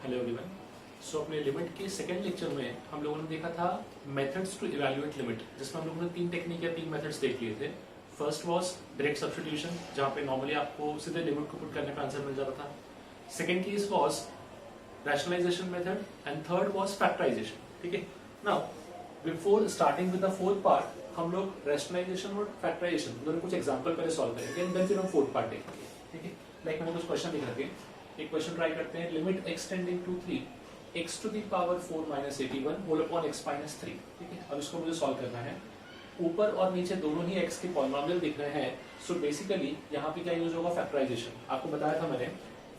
Hello everyone. सो अपने limit के second lecture में हम लोगों ने देखा था मेथड्स टू इवैल्यूएट लिमिट, जिसमें हम लोगों ने तीन टेक्निक या तीन मेथड्स देख लिए थे। फर्स्ट वाज डायरेक्ट सब्स्टिट्यूशन, जहां पे नॉर्मली आपको सीधे लिमिट को पुट करने पे आंसर मिल जाता था। Second case was rationalisation method and third was factorisation. ठीक है, now before starting with the fourth part हम लोग रैशनलाइजेशन और फैक्टराइजेशन दोनों कुछ एग्जांपल पहले सॉल्व करेंगे एंड देन फिर हम फोर्थ पार्ट देखेंगे। ठीक है, लाइक मैंने कुछ क्वेश्चन लिख रखे, एक क्वेश्चन ट्राई करते हैं। Limit x tending to 3 x to the power 4 minus 81 whole upon x minus 3। ठीक है, अब इसको मुझे सॉल्व करना है। ऊपर और नीचे दोनों ही x के पॉलिनोमियल दिख रहे हैं, सो बेसिकली यहाँ पे क्या यूज होगा, फैक्टराइजेशन। आपको बताया था मैंने,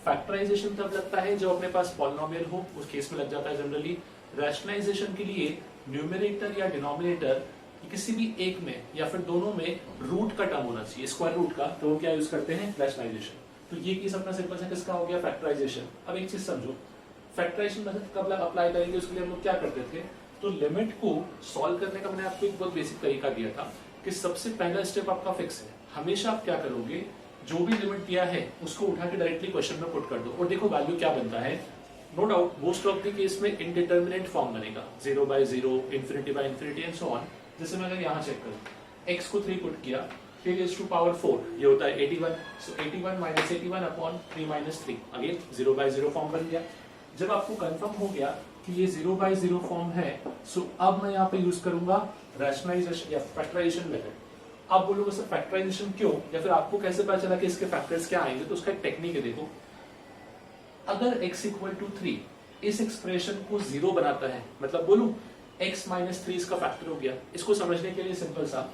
फैक्टराइजेशन तब लगता है जब अपने पास पॉलिनोमियल हो, उस केस में लग जाता है जनरली। रैशनलाइजेशन के लिए न्यूमरेटर या डिनोमिनेटर किसी भी एक में या फिर दोनों में रूट का टर्म होना चाहिए, स्क्वायर रूट का, तो क्या यूज करते हैं, रैशनलाइजेशन। तो ये केस अपना सिंपल सा किसका हो गया, फैक्टराइजेशन। अब एक चीज समझो, फैक्टराइजेशन मेथड कब अप्लाई करेंगे, उसके लिए हम लोग क्या करते थे, तो लिमिट को सॉल्व करने का मैंने आपको एक बहुत बेसिक तरीका दिया था कि सबसे पहला स्टेप आपका फिक्स है। हमेशा आप क्या करोगे, जो भी लिमिट दिया है उसको उठा के डायरेक्टली क्वेश्चन में पुट कर दो और देखो वैल्यू क्या बनता है। No doubt most of the case में इनडिटर्मिनेट फॉर्म बनेगा, 0 by 0, infinity by infinity and so on. जैसे मैं अगर यहाँ चेक करूं, x को 3 पुट किया, 3 raised to power 4, ये होता है 81। सो 81 minus 81 upon 3 minus 3, again 0 by 0 form बन गया। जब आपको कंफर्म हो गया कि ये 0 by 0 फॉर्म है, सो अब मैं यहाँ पे यूज करूंगा रैशनलाइजेशन या फैक्टराइजेशन मेथड। आप बोलोगे सर फैक्टराइजेशन क्यों, या फिर आपको कैसे पता चला कि इसके फैक्टर्स क्या आएंगे, तो उसका एक टेक्निक है। देखो, अगर x इक्वल टू 3 इस एक्सप्रेशन को 0 बनाता है, मतलब बोलूं x माइनस 3 इसका फैक्टर हो गया। इसको समझने के लिए सिंपल सा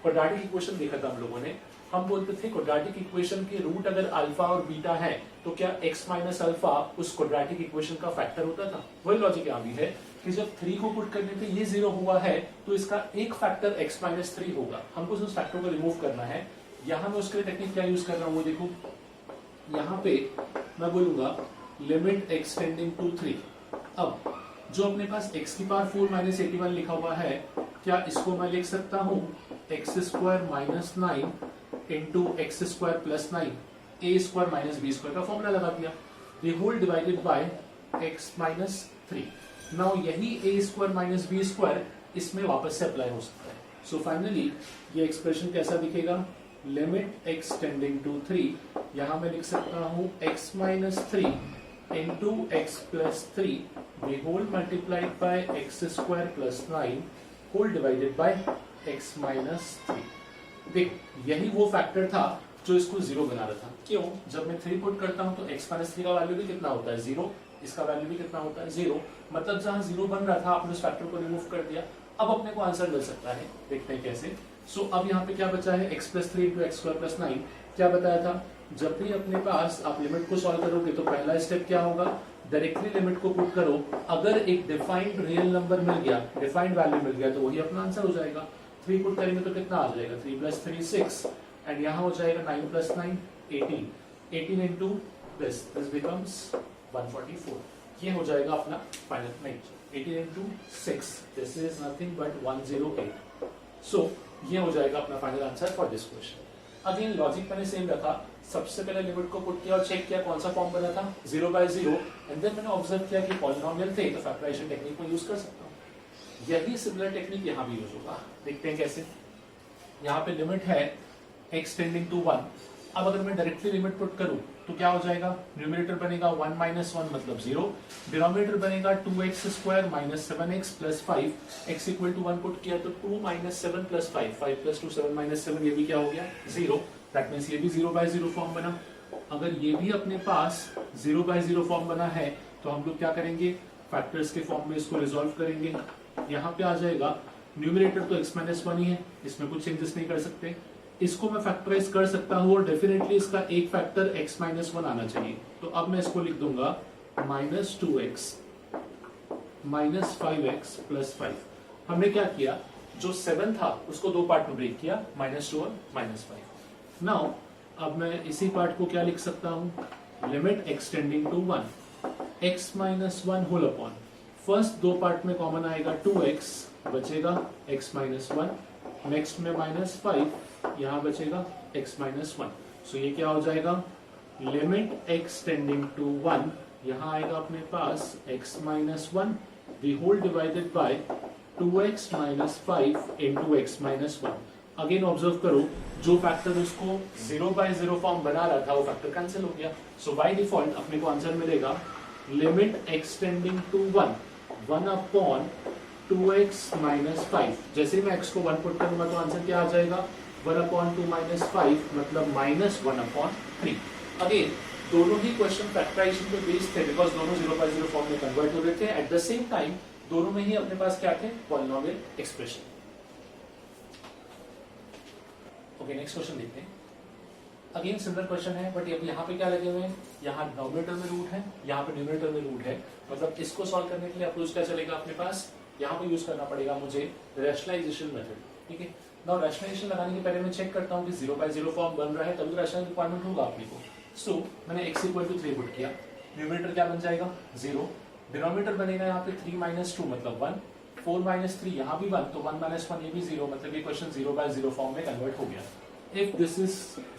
क्वाड्रेटिक इक्वेशन देखा था हम लोगों ने। हम बोलते थे क्वाड्रेटिक इक्वेशन के रूट अगर अल्फा और बीटा है तो क्या x माइनस अल्फा उस क्वाड्रेटिक इक्वेशन का फैक्टर होता था। वही लॉजिक यहाँ भी है कि जब 3 को पुट करने पे ये 0 हुआ है तो इसका एक फैक्टर x माइनस 3 होगा। हमको उस फैक्टर को रिमूव करना है। यहाँ मैं उसके लिए टेक्निक क्या यूज कर रहा हूँ वो देखो, यहाँ पे मैं बोलूंगा लिमिट x टेंडिंग टू 3। अब जो अपने पास x की पावर 4 माइनस 81 लिखा हुआ है, क्या इसको मैं लिख सकता हूँ x square minus 9 into x square plus 9, A square minus B square का फॉर्मूला लगा दिया, the whole divided by x minus 3। Now यही A square minus B square इसमें वापस से अप्लाई हो सकता है। सो फाइनली ये एक्सप्रेशन कैसा दिखेगा, लिमिट x टेंडिंग टू 3, यहां मैं लिख सकता हूँ x minus 3 into x plus 3 the whole multiplied by x square plus 9 whole divided by x minus 3। देख, यही वो फैक्टर था जो इसको 0 बना रहा था। क्यों, जब मैं 3 पुट करता हूं तो x माइनस 3 का वैल्यू भी कितना होता है, 0, इसका वैल्यू भी कितना होता है, 0। मतलब जहां 0 बन रहा था आपने उस फैक्टर को रिमूव कर दिया। अब अपने को आंसर मिल सकता है, देखते हैं कैसे। सो अब यहाँ पे क्या बचा है, x plus 3 into x square plus 9। क्या बताया था, जब भी अपने पास आप लिमिट को सॉल्व करोगे तो पहला स्टेप क्या होगा, डायरेक्टली लिमिट को पुट करो। अगर एक डिफाइंड रियल नंबर मिल गया, डिफाइंड वैल्यू मिल गया, तो वही अपना आंसर हो जाएगा। 3 पुट करेंगे तो कितना आ जाएगा, 3 प्लस 3 6 एंड यहाँ हो जाएगा 9 प्लस 9 18। 18 into this becomes 144। ये हो जाएगा अपना फाइनल, नहीं 18 into 6, this is nothing but 108। सो ये हो जाएगा अपना final answer for this question. Again logic मैंने सेम रखा, सबसे पहले लिमिट को पुट किया और चेक किया कौन सा फॉर्म बना था, 0 by 0, एंड देन मैंने ऑब्जर्व किया कि पॉलिनोमियल थे तो फैक्टराइजेशन टेक्निक को यूज कर सकता हूँ। यही सिमिलर टेक्निक यहाँ भी यूज होगा, देखते हैं कैसे। यहाँ पे लिमिट है x टेंडिंग टू 1। अब अगर मैं डायरेक्टली लिमिट पुट करूं तो क्या हो जाएगा, न्यूमरेटर बनेगा 1 माइनस 1 मतलब 0, डिनोमिनेटर बनेगा 2x square minus 7x plus 5, x equal to 1 put किया तो 2 माइनस 7 प्लस 5, 5 प्लस 2 7 माइनस 7, ये भी क्या हो गया, 0। दैट मीन्स ये भी 0 by 0 फॉर्म बना। अगर ये भी अपने पास 0 by 0 फॉर्म बना है तो हम लोग क्या करेंगे, फैक्टर्स के फॉर्म में इसको रिजोल्व करेंगे। यहाँ पे आ जाएगा, न्यूमरेटर तो x माइनस 1 ही है, इसमें कुछ चेंजेस नहीं कर सकते। इसको मैं फैक्टराइज कर सकता हूं और डेफिनेटली इसका एक फैक्टर x माइनस 1 आना चाहिए। तो अब मैं इसको लिख दूंगा minus 2x minus 5x plus 5। हमने क्या किया, जो 7 था उसको 2 पार्ट में ब्रेक किया, माइनस 2 और माइनस 5। नाउ अब मैं इसी पार्ट को क्या लिख सकता हूं, limit x tending to 1 x minus 1 whole upon, first 2 part में कॉमन आएगा 2x, बचेगा x माइनस 1, नेक्स्ट में माइनस 5, यहां बचेगा x माइनस 1। सो ये क्या हो जाएगा, लिमिट x टेंडिंग टू 1 यहाँ आएगा अपने पास x minus 1 whole whole divided बाय 2x minus 5 into x minus 1। Again observe करो, जो फैक्टर उसको 0/0 फॉर्म बना रहा था वो फैक्टर कैंसिल हो गया। सो बाय डिफॉल्ट अपने को आंसर मिलेगा limit extending to 1 upon 2x minus 5। जैसे मैं x को 1 पुट करूंगा तो आंसर क्या आ जाएगा 1 अपॉन 2 माइनस 5 मतलब माइनस 1 अपॉन 3। अगेन दोनों ही क्वेश्चन फैक्टराइजेशन पे बेस्ड थे बिकॉज दोनों 0/0 फॉर्म में कन्वर्ट हो रहे थे। एट द सेम टाइम दोनों में ही अपने पास क्या थे polynomial expression. Okay next question देखते हैं। अगेन सिमिलर क्वेश्चन है बट अब यहाँ पे क्या लगे हुए हैं, यहाँ डिनोमिनेटर में रूट है, यहाँ पे न्यूमरेटर में रूट है। मतलब इसको सॉल्व करने के लिए अप्रोच क्या चलेगा अपने पास, यहाँ पे यूज करना पड़ेगा मुझे रैशनलाइजेशन मेथड। ठीक है, नाउ रैशनलाइजेशन लगाने के पहले मैं चेक करता हूँ कि 0/0 फॉर्म बन रहा है तभी तो रैशनल रिक्वायरमेंट होगा अपने को। सो मैंने x इक्वल टू 3 पुट किया, न्यूमरेटर क्या बन जाएगा 0, डिनोमिनेटर बनेगा यहाँ पे 3 माइनस 2 मतलब 1, 4 माइनस 3 यहाँ भी 1 तो 1 माइनस 1 ये भी 0 मतलब ये क्वेश्चन 0/0 फॉर्म में कन्वर्ट हो गया। इफ दिस इज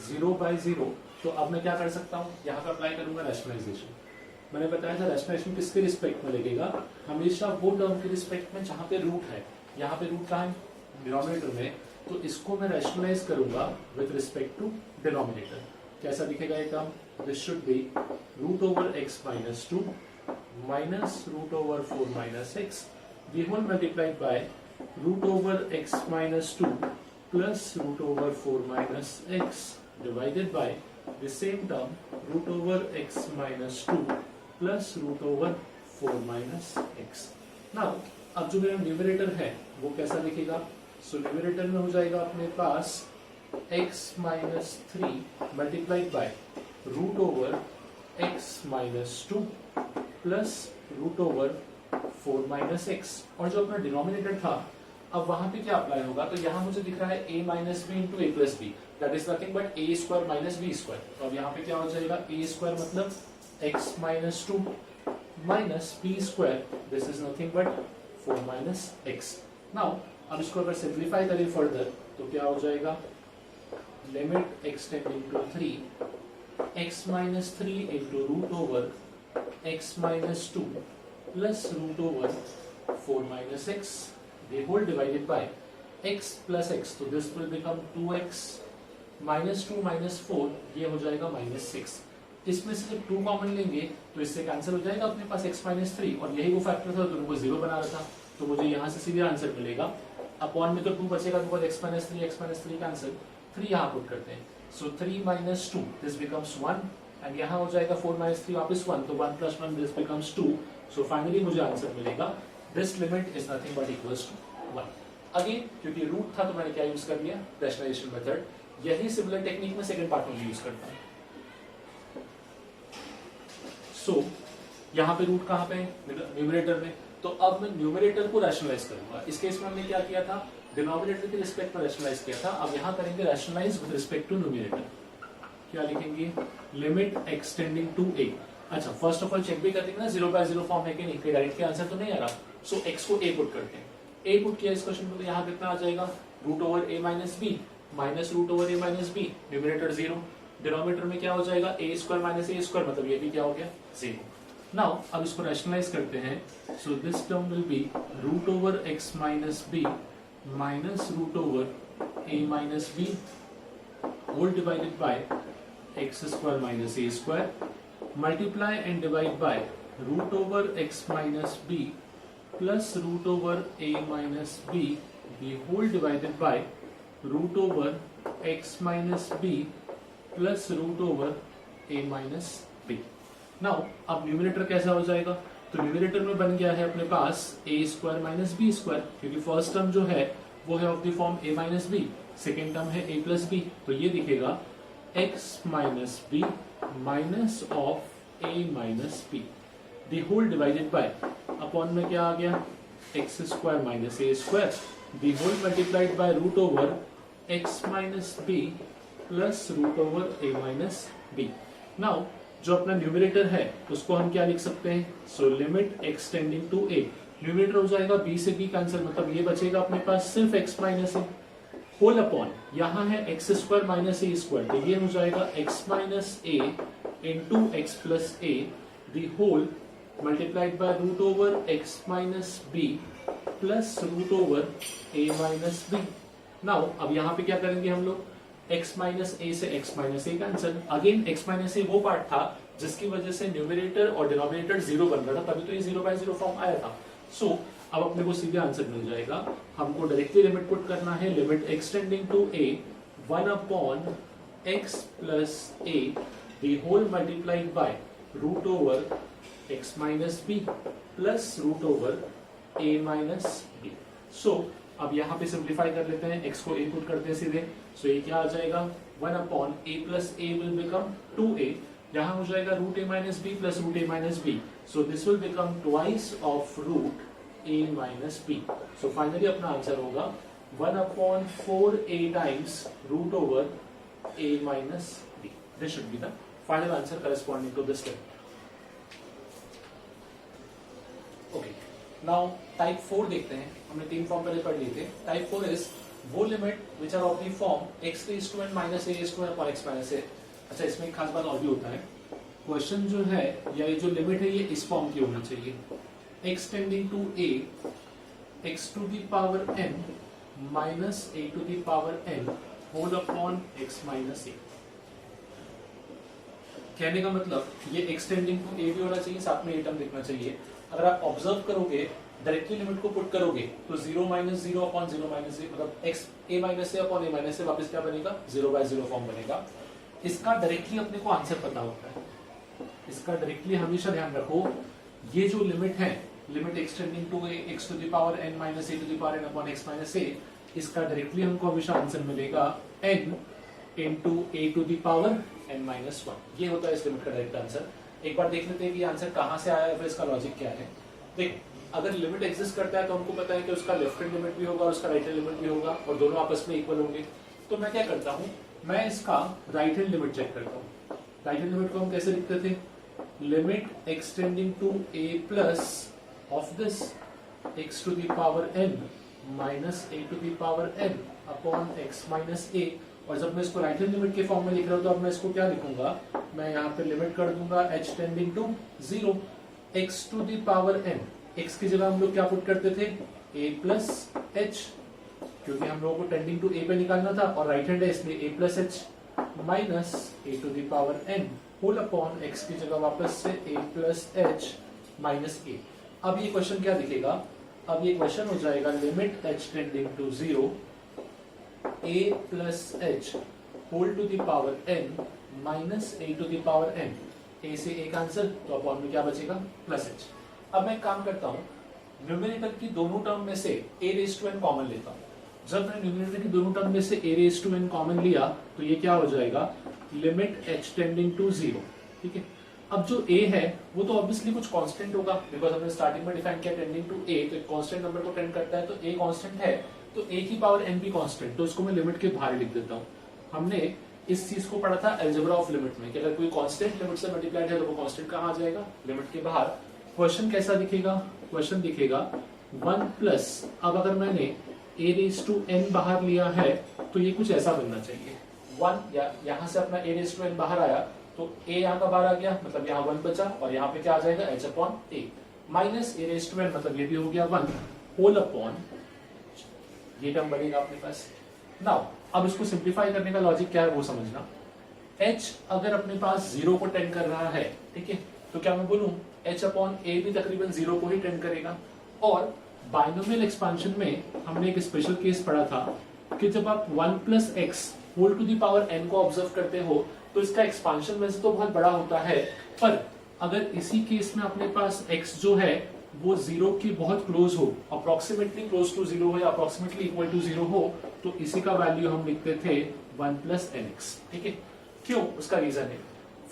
0/0 तो अब मैं क्या कर सकता हूँ, यहाँ पे अप्लाई करूंगा रैशनलाइजेशन। मैंने बताया था रैशनलाइजेशन किसके रिस्पेक्ट में लगेगा, हमेशा वो टर्म के रिस्पेक्ट में जहाँ पे रूट है। यहाँ पे रूट कहाँ है डिनोमिनेटर में, तो इसको मैं रैशनलाइज करूंगा विद रिस्पेक्ट टू डिनोमिनेटर। कैसा दिखेगा ये term, this should be root over x minus 2 minus root over 4 minus x the whole multiplied by root over x minus 2 plus root over 4 minus x divided by the same term root over x minus 2 plus root over 4 minus x। Now अब जो मेरा numerator है वो कैसा दिखेगा, so numerator में हो जाएगा अपने पास x minus 3 multiplied by root over x minus 2 plus root over 4 minus x। और जो अपना डिनोमिनेटर था अब वहां पे क्या अप्लाई होगा, तो यहाँ मुझे दिख रहा है a minus b into a plus b that is nothing but a square minus B square. तो अब यहाँ पे क्या हो जाएगा ए स्क्वायर मतलब x minus 2 minus B square this is nothing but 4 minus x। Now अब इसको अगर सिंप्लीफाई करें फर्दर तो क्या हो जाएगा limit extending to 3 x minus 3 into root over x minus 2 plus root over 4 minus x the whole divided by x plus x, so this will become 2x minus 2 minus 4 ये हो जाएगा minus 6। इसमें से जब 2 कॉमन लेंगे तो इससे cancel हो जाएगा अपने पास x minus 3 और यही वो फैक्टर था दोनों को 0 बना रहा था, तो मुझे यहाँ से सीधे आंसर मिलेगा। अपॉन में तो 2 बचेगा तो x minus 3 कैंसिल, 3 यहाँ पुट करते हैं, so 3 minus 2 this becomes 1 and यहाँ हो जाएगा 4 minus 3 वापस 1 तो 1 plus 1 this becomes 2। so finally मुझे आंसर मिलेगा this limit is nothing but equals to 1। Again क्योंकि रूट था तो मैंने क्या यूज कर लिया रैशनलाइजेशन मेथड। यही सिमिलर टेक्निक में सेकंड पार्ट में यूज करता हूं। सो यहाँ पे रूट कहाँ पे है न्यूमरेटर में, तो अब मैं न्यूमरेटर को रैशनलाइज करूंगा। इस केस में हमने क्या किया था डिनोमिनेटर के रिस्पेक्ट में रैशनलाइज किया था, अब यहाँ करेंगे rationalise with respect to numerator. क्या लिखेंगे लिमिट एक्सटेंडिंग टू a। अच्छा फर्स्ट ऑफ ऑल चेक भी कर देंगे ना 0/0 फॉर्म है कि नहीं, कोई डायरेक्ट के आंसर तो नहीं आ रहा। सो x को a पुट करते हैं, a पुट किया इस क्वेश्चन में तो यहाँ कितना आ जाएगा root over a minus b minus root over a minus b, numerator 0, denominator में क्या हो जाएगा a square minus a square मतलब ये भी क्या हो गया 0। नाउ अब इसको रैशनलाइज करते हैं, so this term will be root over x minus b minus root over a minus b whole divided by x square minus a square multiply and divide by root over x minus b plus root over a minus b the whole divided by root over x minus b plus root over a minus b। Now अब numerator कैसा हो जाएगा, तो numerator में बन गया है अपने पास a square minus B square क्योंकि फर्स्ट टर्म जो है वो है of the form a minus b, second term है a प्लस बी, तो ये दिखेगा x minus b minus of a minus b the whole divided by upon में क्या आ गया x square minus a square the whole multiplied by root over x minus b plus root over a minus b. Now जो अपना numerator है उसको हम क्या लिख सकते हैं, so limit extending to a, numerator हो जाएगा b से b कैंसिल मतलब ये बचेगा अपने पास सिर्फ x minus a whole upon यहाँ है x square minus a square, तो ये हो जाएगा x minus a into x plus a the whole multiplied by root over x minus b plus root over a minus b. Now अब यहाँ पे क्या करेंगे हम लोग, x माइनस ए से x माइनस ए कैंसिल। अगेन x माइनस ए वो part था जिसकी वजह से न्यूमरेटर और डिनोमिनेटर जीरो बन रहा था, तभी तो ये 0/0 फॉर्म आया था। सो अब अपने को सीधे आंसर मिल जाएगा। हमको डायरेक्टली लिमिट पुट करना है, limit extending to a 1 upon x plus a the whole multiplied by root over x minus b plus root over a minus b। So अब यहाँ पे सिंप्लीफाई कर लेते हैं, x को a पुट करते हैं सीधे। सो ये क्या आ जाएगा, 1 upon a plus a will become 2a, यहाँ हो जाएगा root a minus b plus root a minus b। So this will become twice of root a minus b। So finally अपना आंसर होगा 1 upon 4a times root over a minus b। This should be the final answer corresponding to this step. Okay, now type 4 देखते हैं। हमने 3 form पहले पढ़ लिए थे। Type 4 is वो limit which are of the form x raised to n minus a raised to n upon x minus a। अच्छा, इसमें एक खास बात और भी होता है, क्वेश्चन जो है या ये जो लिमिट है ये इस फॉर्म की होनी चाहिए, x tending to a x to the power n minus a to the power n whole upon x minus a। कहने का मतलब ये x टेंडिंग टू a भी होना चाहिए, साथ में ये टर्म लिखना चाहिए। अगर आप ऑब्जर्व करोगे, डायरेक्टली लिमिट को पुट करोगे तो 0 माइनस 0 अपॉन 0 माइनस ए, मतलब x a minus a upon a minus a, वापस क्या बनेगा, 0/0 फॉर्म बनेगा। इसका डायरेक्टली अपने को आंसर पता होता है, इसका डायरेक्टली हमेशा ध्यान रखो। ये जो लिमिट है, limit extending to x to the power n minus a to the power n upon x minus a, इसका डायरेक्टली हमको हमेशा आंसर मिलेगा n into a to the power n minus 1। ये होता है इस लिमिट का डायरेक्ट आंसर। एक बार देख लेते हैं कि आंसर कहां से आया है, फिर इसका लॉजिक क्या है। देख, अगर लिमिट एग्जिस्ट करता है तो हमको पता है कि उसका लेफ्ट हैंड लिमिट भी होगा और उसका राइट हैंड लिमिट भी होगा और दोनों आपस में इक्वल होंगे। तो मैं क्या करता हूं, मैं इसका राइट हैंड लिमिट चेक करता हूं। राइट हैंड लिमिट को हम कैसे लिखते थे, limit extending to a plus of this x to the power n minus a to the power n upon x minus a। और जब मैं इसको राइट हैंड लिमिट के फॉर्म में लिख रहा हूं तो अब मैं इसको क्या लिखूंगा, मैं यहाँ पे लिमिट कर दूंगा h tending to 0 x to the power n। x की जगह हम लोग क्या पुट करते थे, a प्लस h, क्योंकि हम लोगों को टेंडिंग टू a पे निकालना था और राइट हैंड है इसलिए a plus h minus a to the power n whole upon x की जगह वापस से a plus h minus a। अब ये क्वेश्चन क्या दिखेगा, अब ये क्वेश्चन हो जाएगा limit h tending to 0 a plus h whole to the power n minus a to the power n। a से a कैंसिल, तो अपॉन में क्या बचेगा, प्लस h। अब मैं काम करता हूं, न्यूमरेटर की दोनों टर्म में से a raise to n common लेता हूं। जब मैंने न्यूमरेटर की दोनों टर्म में से a raise to n common लिया तो ये क्या हो जाएगा, लिमिट h टेंडिंग टू 0। ठीक है, अब जो a है वो तो ऑब्वियसली कुछ कांस्टेंट होगा, बिकॉज हमने स्टार्टिंग में डिफाइन किया टेंडिंग टू a, तो एक कांस्टेंट नंबर को टेंड करता है, तो a कांस्टेंट है, तो a की पावर n भी कांस्टेंट, तो इसको मैं लिमिट के बाहर लिख देता हूं। हमने इस चीज को पढ़ा था अलजेब्रा ऑफ लिमिट में कि अगर कोई कांस्टेंट लिमिट से मल्टीप्लाइड है तो वो कांस्टेंट कहां आ जाएगा, लिमिट के बाहर। क्वेश्चन कैसा दिखेगा, क्वेश्चन दिखेगा 1 प्लस, अब अगर मैंने a रेज़ टू n बाहर लिया है तो ये कुछ ऐसा बनना चाहिए, 1 या यहां से अपना a रेज़ टू n बाहर आया तो a यहाँ का बाहर आ गया, मतलब यहाँ 1 बचा और यहाँ पे क्या आ जाएगा, h upon a minus a raise to n, मतलब ये भी हो गया 1 होल अपॉन, ये टर्म बनेगा अपने पास। नाउ अब इसको सिंप्लीफाई करने का लॉजिक क्या है वो समझना। h अगर अपने पास 0 को टेंड कर रहा है, ठीक है, तो क्या मैं बोलूं h अपॉन a भी तकरीबन 0 को ही टेंड करेगा। और बाइनोमियल एक्सपांशन में हमने एक स्पेशल केस पढ़ा था कि जब आप 1 plus x whole to the power n को ऑब्जर्व करते हो तो इसका एक्सपांशन वैसे तो बहुत बड़ा होता है, पर अगर इसी केस में अपने पास x जो है वो 0 की बहुत क्लोज हो, अप्रोक्सीमेटली क्लोज टू 0 हो या अप्रोक्सीमेटली इक्वल टू 0 हो, तो इसी का वैल्यू हम लिखते थे 1 प्लस nx। ठीक है, क्यों, उसका रीजन है,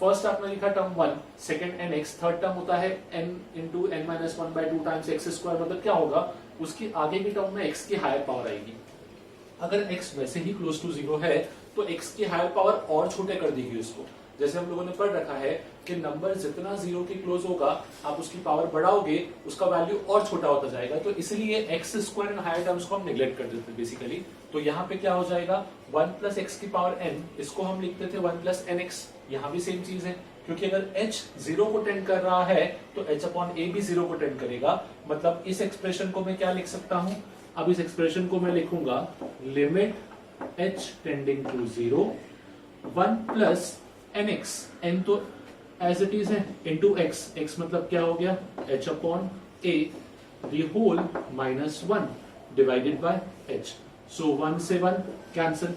फर्स्ट आपने लिखा term 1, second nx, third term होता है n into n minus 1/2 times x square, मतलब क्या होगा, उसकी आगे की टर्म में x की हायर पावर आएगी। अगर x वैसे ही क्लोज टू 0 है तो x की हायर पावर और छोटे कर देगी उसको। जैसे हम लोगों ने पढ़ रखा है कि नंबर जितना 0 के क्लोज होगा आप उसकी पावर बढ़ाओगे उसका वैल्यू और छोटा होता जाएगा, तो इसलिए x square and higher terms को हम नेग्लेक्ट कर देते हैं बेसिकली। तो यहाँ पे क्या हो जाएगा 1 प्लस एक्स की पावर n, इसको हम लिखते थे 1 प्लस nx, यहाँ भी सेम चीज है, क्योंकि अगर h 0 को टेंड कर रहा है तो h अपॉन a भी 0 को टेंड करेगा। मतलब इस एक्सप्रेशन को मैं क्या लिख सकता हूं, अब इस एक्सप्रेशन को मैं लिखूंगा limit h tending to 0 1 plus nx, n तो एज इट इज है, इंटू x, x मतलब क्या हो गया h upon a the whole minus 1 divided by h। So 1 से 1 कैंसिल,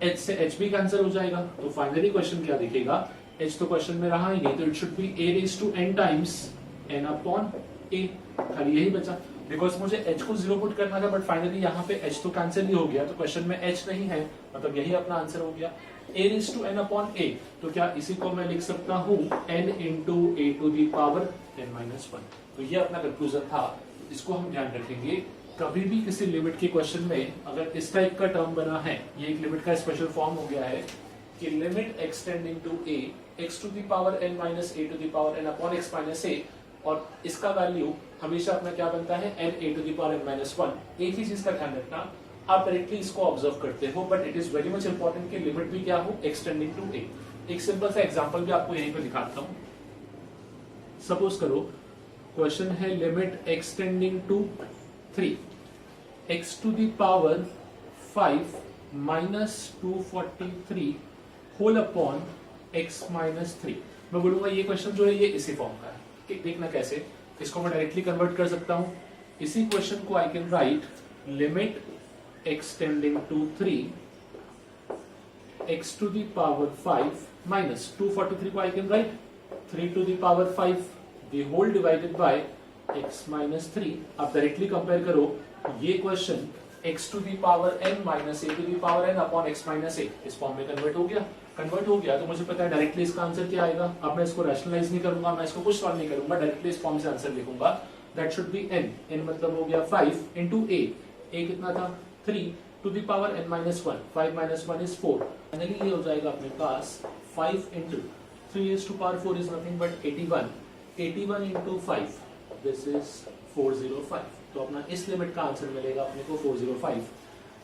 h से h भी कैंसिल हो जाएगा। तो फाइनली क्वेश्चन क्या दिखेगा, h तो क्वेश्चन में रहा ही नहीं, तो it should be a raise to n times n upon a, खाली यही बचा। बिकॉज मुझे h को 0 पुट करना था, बट फाइनली यहाँ पे h तो कैंसिल ही हो गया, तो क्वेश्चन में h नहीं है, मतलब यही अपना आंसर हो गया a raise to n upon a। तो क्या इसी को मैं लिख सकता हूँ n into a to the power n minus 1। तो ये अपना कंक्लूजन था, इसको हम ध्यान रखेंगे। कभी भी किसी लिमिट के क्वेश्चन में अगर इस टाइप का टर्म बना है, ये एक लिमिट का स्पेशल फॉर्म हो गया है कि limit extending to a x to the power n minus a to the power n upon x minus a, और इसका वैल्यू हमेशा अपना क्या बनता है n a to the power n minus 1। एक ही चीज का ध्यान रखना, आप डायरेक्टली इसको ऑब्जर्व करते हो, but it is very much important कि लिमिट भी क्या हो, एक्सटेंडिंग टू a। एक सिंपल सा एग्जांपल भी आपको यहीं पे दिखाता हूं। सपोज करो क्वेश्चन है limit extending to 3 x to the power 5 minus 243 whole upon x minus 3। मैं बोलूंगा ये क्वेश्चन जो है ये इसी फॉर्म का है, कि देखना कैसे, इसको मैं डायरेक्टली कन्वर्ट कर सकता हूं। इसी क्वेश्चन को I can write limit extending to 3 x to the power 5 minus 243 को I can write 3 to the power 5 the whole divided by x minus 3। आप डायरेक्टली कंपेयर करो, ये question x to the power n minus a to the power n upon x minus a इस form में convert हो गया। Convert हो गया तो मुझे पता है डायरेक्टली इसका आंसर क्या आएगा। अब मैं इसको रैशनलाइज नहीं करूंगा, मैं इसको कुछ सॉल्व नहीं करूंगा, डायरेक्टली इस फॉर्म से आंसर लिखूंगा। That should be n, n मतलब हो गया 5 इंटू a कितना था 3 to the power n minus 1, 5 minus 1 is 4। Finally ये हो जाएगा अपने पास 5 into 3 is to power 4 is nothing but 81 into 5 this is 405। तो अपना इस लिमिट का आंसर मिलेगा अपने को 405।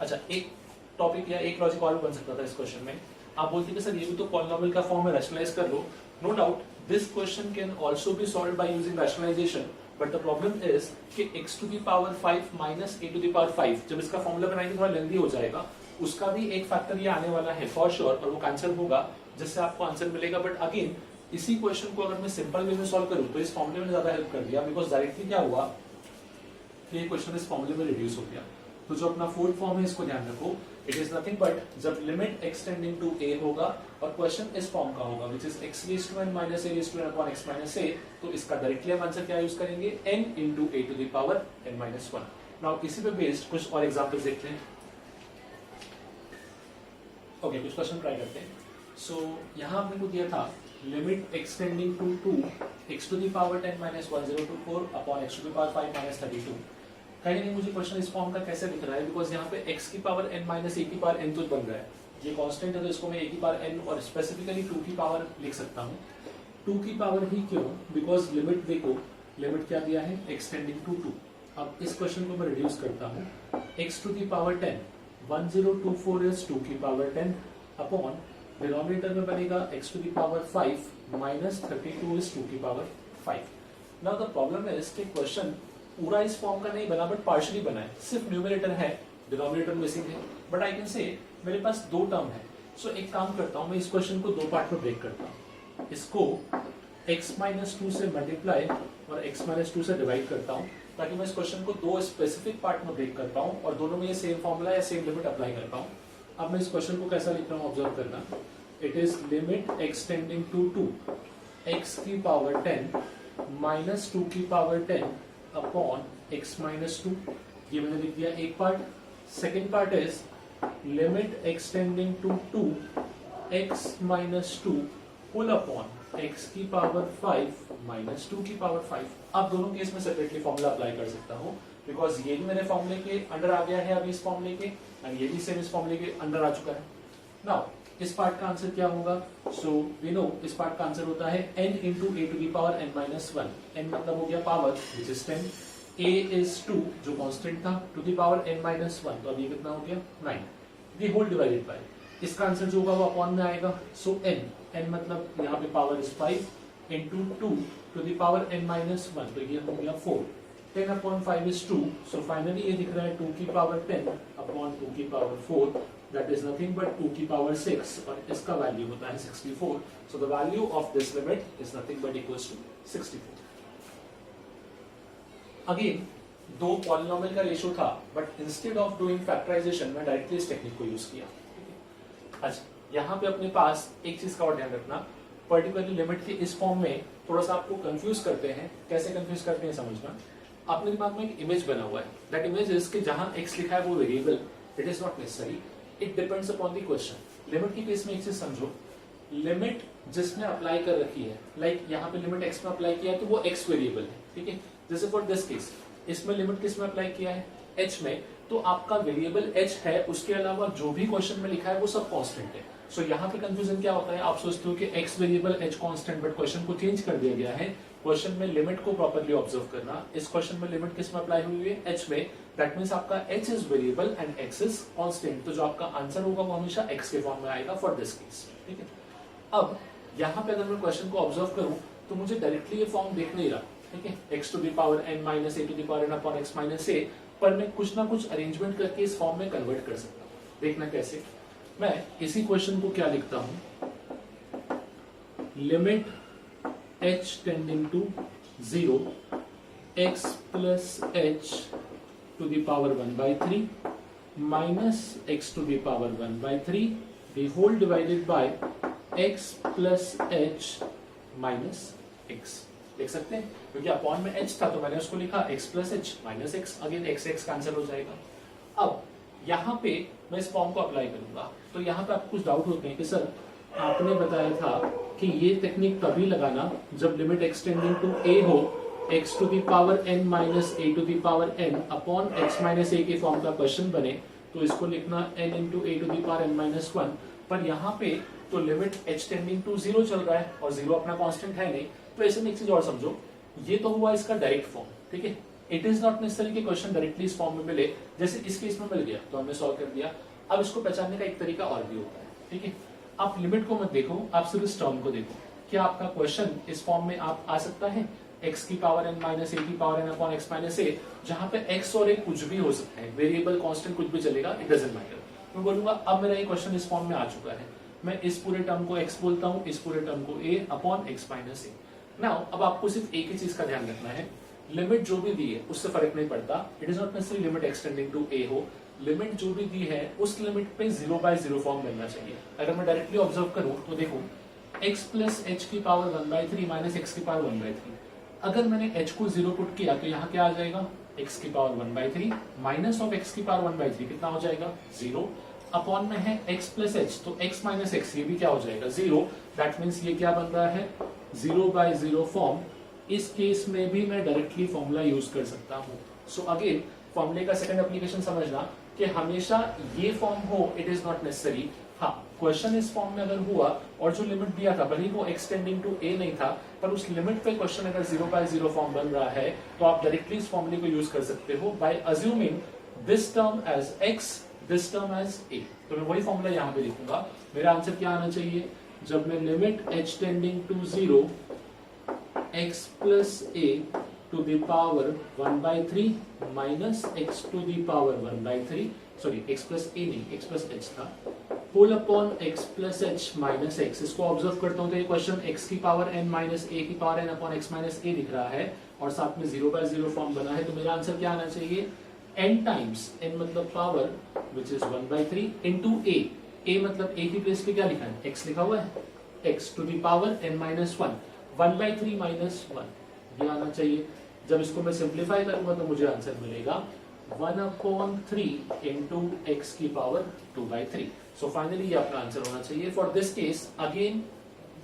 अच्छा, एक टॉपिक या एक लॉजिक और बन सकता था इस क्वेश्चन में। आप बोलते कि सर ये भी तो पॉलिनोमियल का फॉर्म है, रैशनलाइज कर लो। No doubt this question can also be solved by using rationalization, but the problem is कि x to the power 5 minus a to the power 5 जब इसका फॉर्मूला बनाएंगे थोड़ा लेंथी हो जाएगा, उसका भी एक फैक्टर ये आने वाला है फॉर श्योर, और वो कैंसिल होगा जिससे आपको आंसर मिलेगा। बट अगेन इसी क्वेश्चन को अगर मैं सिंपल वे में सॉल्व करूं तो इस फॉर्मूले में ज्यादा हेल्प कर दिया, बिकॉज डायरेक्टली क्या हुआ कि ये क्वेश्चन इस फॉर्मूले में रिड्यूस हो गया। तो जो अपना फोर्थ फॉर्म है इसको ध्यान रखो, इट इज नथिंग बट जब लिमिट एक्सटेंडिंग टू a होगा और क्वेश्चन इस फॉर्म का होगा which is x raise to n minus a raise to n upon x minus a, तो इसका डायरेक्टली हम आंसर क्या यूज करेंगे n into a to the power n minus 1। Now इसी पे बेस्ड कुछ और एग्जांपल्स देखते हैं। ओके, कुछ क्वेश्चन ट्राई करते हैं। सो यहाँ हमने को दिया था limit extending to 2 x to the power 10 minus 1024 upon x to the power 5 minus 32। कहीं नहीं मुझे क्वेश्चन इस फॉर्म का कैसे दिख रहा है, बिकॉज यहाँ पे x की पावर n माइनस a की पावर n तो बन रहा है, ये कांस्टेंट है तो इसको मैं a की पावर n और स्पेसिफिकली 2 की पावर लिख सकता हूँ। 2 की पावर ही क्यों, बिकॉज लिमिट देखो, लिमिट क्या दिया है एक्सटेंडिंग टू 2। अब इस क्वेश्चन को मैं रिड्यूस करता हूँ, x to the power 10 1024 is 2 की पावर 10 अपॉन डिनोमिनेटर में बनेगा x to the power 5 minus 32 is 2 की power 5। Now the problem is कि क्वेश्चन पूरा इस फॉर्म का नहीं बना बट पार्शियली बना है, सिर्फ न्यूमरेटर है, डिनोमिनेटर मिसिंग है। बट आई कैन से मेरे पास दो टर्म है, सो एक काम करता हूं मैं इस क्वेश्चन को दो पार्ट में ब्रेक करता हूं। इसको x माइनस 2 से मल्टीप्लाई और x माइनस 2 से डिवाइड करता हूं, ताकि मैं इस क्वेश्चन को दो स्पेसिफिक पार्ट में ब्रेक कर पाऊं और दोनों में ये सेम फॉर्मूला या सेम लिमिट अप्लाई कर पाऊं। अब मैं इस क्वेश्चन को कैसा लिख रहा हूं ऑब्जर्व करना। It is limit extending to 2 x की पावर 10 माइनस 2 की पावर 10 अपॉन x माइनस 2। ये मैंने लिख दिया एक part. Second part is limit extending to 2 x minus 2 whole upon x की पावर 5 माइनस 2 की पावर 5। अब दोनों केस में सेपरेटली फॉर्मूला अप्लाई कर सकता हूँ, बिकॉज ये भी मेरे फॉर्मूले के अंडर आ गया है अभी इस फॉर्मूले के, एंड ये भी सेम इस फॉर्मूले के अंडर आ चुका है। नाउ इस पार्ट का आंसर क्या होगा, सो वी नो इस पार्ट का आंसर होता है n into a to the power n minus 1। n मतलब हो गया power which is 10, a is 2 जो कांस्टेंट था, to the power n minus 1, तो अब ये कितना हो गया 9, दी होल डिवाइडेड बाय इसका आंसर जो होगा वो अपॉन में आएगा। सो n मतलब यहाँ पे power is 5 into 2 to the power n minus 1, तो ये हो गया 4। 10 अपॉन 5 इज 2, सो फाइनली ये दिख रहा है 2 की पावर 10 अपॉन 2 की power 4, that is nothing but 2 की पावर 6, और इसका वैल्यू होता है 64। So the value of this limit is nothing but equals to 64। Again दो पॉलिनोमियल का रेशियो था, but instead of doing factorization मैं डायरेक्टली इस टेक्निक को यूज किया। अच्छा, यहाँ पे अपने पास एक चीज का और ध्यान रखना, पर्टिकुलरली लिमिट के इस फॉर्म में थोड़ा सा आपको कंफ्यूज करते हैं। कैसे कंफ्यूज करते हैं समझना। अपने दिमाग में एक इमेज बना हुआ है, दैट इमेज इज कि जहां x लिखा है वो variable, it is not necessary, it depends upon the question. Limit के केस में एक चीज समझो, लिमिट जिसने अप्लाई कर रखी है, लाइक यहाँ पे लिमिट x में अप्लाई किया है तो वो x वेरिएबल है, ठीक है। जैसे फॉर दिस केस इसमें लिमिट किस में अप्लाई किया है, h में, तो आपका वेरिएबल h है, उसके अलावा जो भी क्वेश्चन में लिखा है वो सब कांस्टेंट है। सो यहाँ पे कंफ्यूजन क्या होता है, आप सोचते हो कि x variable h constant, but question को चेंज कर दिया गया है। क्वेश्चन में लिमिट को प्रॉपर्ली ऑब्जर्व करना। इस क्वेश्चन में लिमिट किस में अप्लाई हुई है, h में, दैट मींस आपका h is variable and x is constant, तो जो आपका आंसर होगा वो हमेशा x के फॉर्म में आएगा फॉर दिस केस, ठीक है। अब यहाँ पे अगर मैं क्वेश्चन को ऑब्जर्व करूं तो मुझे डायरेक्टली ये फॉर्म दिख नहीं रहा, ठीक है, x to the power n minus a to the power n upon x minus a, पर मैं कुछ ना कुछ अरेंजमेंट करके इस फॉर्म में कन्वर्ट कर सकता हूँ। देखना कैसे, मैं इसी क्वेश्चन को क्या लिखता हूं, limit h tending to 0 x plus h to the power 1/3 minus x to the power 1/3 the whole divided by x plus h minus x। देख सकते हैं, क्योंकि अपॉन में h था तो मैंने उसको लिखा x plus h minus x, again x x cancel हो जाएगा। अब यहाँ पे मैं इस फॉर्म को अप्लाई करूंगा, तो यहाँ पे आपको कुछ डाउट होते हैं कि सर आपने बताया था कि ये टेक्निक तभी लगाना जब लिमिट एक्सटेंडिंग टू a हो, x to the power n minus a to the power n upon x minus a के फॉर्म का क्वेश्चन बने, तो इसको लिखना n into a to the power n minus 1। पर यहाँ पे तो लिमिट h टेंडिंग टू 0 चल रहा है और 0 अपना कांस्टेंट है नहीं, तो ऐसे में एक चीज और समझो, ये तो हुआ इसका डायरेक्ट फॉर्म, ठीक है। इट इज नॉट नेसेसरी कि क्वेश्चन डायरेक्टली इस फॉर्म में मिले, जैसे इस केस में मिल गया तो हमने सॉल्व कर दिया। अब इसको पहचानने का एक तरीका और भी होता है, ठीक है। आप लिमिट को मत देखो, आप सिर्फ इस टर्म को देखो, क्या आपका क्वेश्चन इस फॉर्म में आप आ सकता है, x की पावर n माइनस a की power n upon x minus a, जहां पे x और a कुछ भी हो सकता है, वेरिएबल कांस्टेंट कुछ भी चलेगा, इट डजंट मैटर। मैं बोलूंगा अब मेरा ये क्वेश्चन इस फॉर्म में आ चुका है, मैं इस पूरे टर्म को x बोलता हूँ, इस पूरे टर्म को a upon x minus a। Now अब आपको सिर्फ एक ही चीज का ध्यान रखना है, लिमिट जो भी दी है उससे फर्क नहीं पड़ता, it is not necessary limit extending to a हो, लिमिट जो भी दी है उस लिमिट पे 0/0 फॉर्म बनना चाहिए। अगर मैं डायरेक्टली ऑब्जर्व करूं तो देखो x प्लस h की पावर 1/3 माइनस x की पावर 1/3, अगर मैंने h को 0 पुट किया तो यहाँ क्या आ जाएगा, x की पावर 1/3 माइनस ऑफ x की पावर 1/3 कितना हो जाएगा, 0 अपॉन में है x प्लस h, तो x माइनस x ये भी क्या हो जाएगा, 0। दैट मीन्स ये क्या बन रहा है, 0/0 फॉर्म। इस केस में भी मैं डायरेक्टली फॉर्मूला यूज कर सकता हूँ। सो अगेन फॉर्मूले का सेकंड एप्लीकेशन समझना कि हमेशा ये फॉर्म हो, इट इज नॉट नेसेसरी। हाँ, क्वेश्चन इस फॉर्म में अगर हुआ और जो लिमिट दिया था भले ही वो एक्सटेंडिंग टू a नहीं था, पर उस लिमिट पे क्वेश्चन अगर 0/0 फॉर्म बन रहा है तो आप डायरेक्टली इस फॉर्मूले को यूज कर सकते हो by assuming this term as x, this term as a। तो मैं वही फॉर्मूला यहाँ पे लिखूंगा। मेरा आंसर क्या आना चाहिए, जब मैं limit h tending to 0 x plus a to the power 1/3 minus x to the power 1/3, sorry x plus a नहीं, x प्लस h था, whole upon x plus h minus x। इसको ऑब्जर्व करता हूं तो ये क्वेश्चन x की power n minus a की power n upon x minus a दिख रहा है और साथ में 0/0 फॉर्म बना है, तो मेरा आंसर क्या आना चाहिए, n टाइम्स, n मतलब power which is 1/3 into a, a मतलब a की प्लेस पे क्या लिखा है, x लिखा हुआ है, x to the power n minus 1, 1/3 minus 1 ये आना चाहिए। जब इसको मैं सिंप्लीफाई करूंगा तो मुझे आंसर मिलेगा 1/3 इंटू x की पावर 2/3। सो फाइनली ये अपना आंसर होना चाहिए for this case. Again